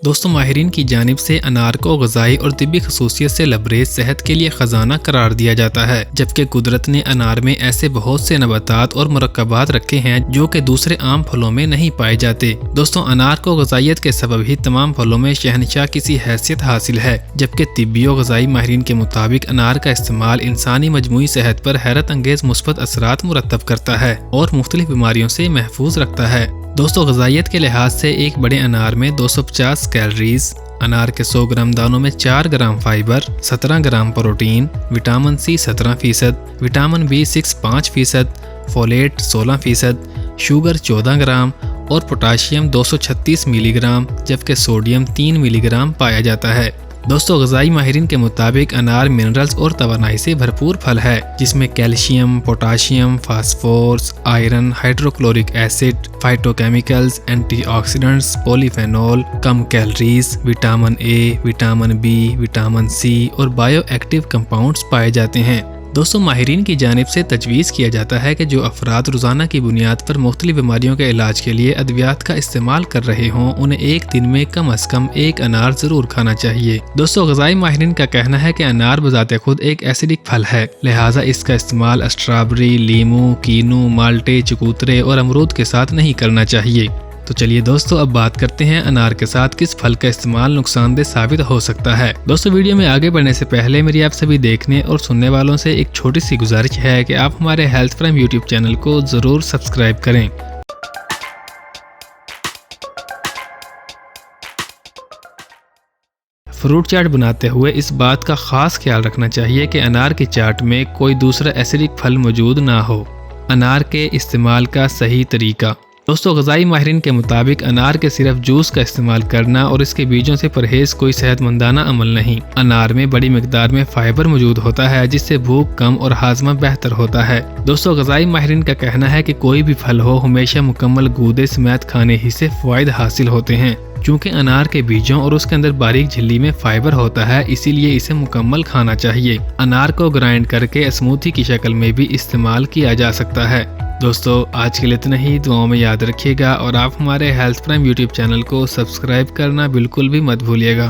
दोस्तों, माहिरीन की जानिब से अनार को ग़िज़ाई और तिब्बी खसूसियत से लबरेज सेहत के लिए ख़जाना करार दिया जाता है, जबकि कुदरत ने अनार में ऐसे बहुत से नबातात और मुरक्कबात रखे हैं जो कि दूसरे आम फलों में नहीं पाए जाते। दोस्तों, अनार को ग़िज़ाइयत के सबब ही तमाम फलों में शहनशाह की सी हैसियत हासिल है, जबकि तिब्बी और ग़िज़ाई माहिरीन के मुताबिक अनार का इस्तेमाल इंसानी मजमूई सेहत पर हैरत अंगेज़ मुस्बत असरात मुरतब करता है और मुख्तलिफ बीमारियों से महफूज रखता है। दोस्तों, ग़िज़ाइयत के लिहाज से एक बड़े अनार में 250 कैलोरीज, अनार के 100 ग्राम दानों में 4 gram fibre, 17 gram protein, vitamin C 17%, vitamin B6 5%, folate 16%, sugar 14 gram और पोटाशियम 236 मिलीग्राम, जबकि सोडियम 3 मिलीग्राम पाया जाता है। दोस्तों, ग़िज़ाई माहिरीन के मुताबिक अनार मिनरल्स और तवानाई से भरपूर फल है, जिसमें calcium, potassium, phosphorus, iron, hydrochloric acid, phytochemicals, antioxidants, polyphenol, कम calories, vitamin A, vitamin B, vitamin C और बायो एक्टिव कंपाउंड्स पाए जाते हैं। दोस्तों, माहिरीन की जानिब से तजवीज़ किया जाता है कि जो अफराद रोज़ाना की बुनियाद पर मुख्तलिफ बीमारियों के इलाज के लिए अद्वियात का इस्तेमाल कर रहे हों, उन्हें एक दिन में कम अज़ कम एक अनार ज़रूर खाना चाहिए। दोस्तों, ग़िज़ाई माहिरीन का कहना है कि अनार बज़ाते खुद एक एसिडिक फल है, लिहाजा इसका इस्तेमाल स्ट्रॉबेरी, लीमू, कीनू, माल्टे, चकूतरे और अमरूद के साथ नहीं करना चाहिए। तो चलिए दोस्तों, अब बात करते हैं अनार के साथ किस फल का इस्तेमाल नुकसानदेह साबित हो सकता है। दोस्तों, वीडियो में आगे बढ़ने से पहले मेरी आप सभी देखने और सुनने वालों से एक छोटी सी गुजारिश है कि आप हमारे हेल्थ प्राइम यूट्यूब चैनल को ज़रूर सब्सक्राइब करें। फ्रूट चाट बनाते हुए इस बात का खास ख्याल रखना चाहिए कि अनार की चाट में कोई दूसरा एसिडिक फल मौजूद ना हो। अनार के इस्तेमाल का सही तरीका। दोस्तों, ग़िज़ाई माहिरीन के मुताबिक अनार के सिर्फ जूस का इस्तेमाल करना और इसके बीजों से परहेज कोई सेहतमंदाना अमल नहीं। अनार में बड़ी मिकदार में फाइबर मौजूद होता है, जिससे भूख कम और हाजमा बेहतर होता है। दोस्तों, ग़िज़ाई माहिरीन का कहना है कि कोई भी फल हो, हमेशा मुकम्मल गूदे समेत खाने ही से फ़वाइद हासिल होते हैं। चूँकि अनार के बीजों और उसके अंदर बारीक झिल्ली में फाइबर होता है, इसीलिए इसे मुकम्मल खाना चाहिए। अनार को ग्राइंड करके स्मूथी की शक्ल में भी इस्तेमाल किया जा सकता है। दोस्तों, आज के लिए इतना ही। दुआओं में याद रखिएगा और आप हमारे हेल्थ प्राइम यूट्यूब चैनल को सब्सक्राइब करना बिल्कुल भी मत भूलिएगा।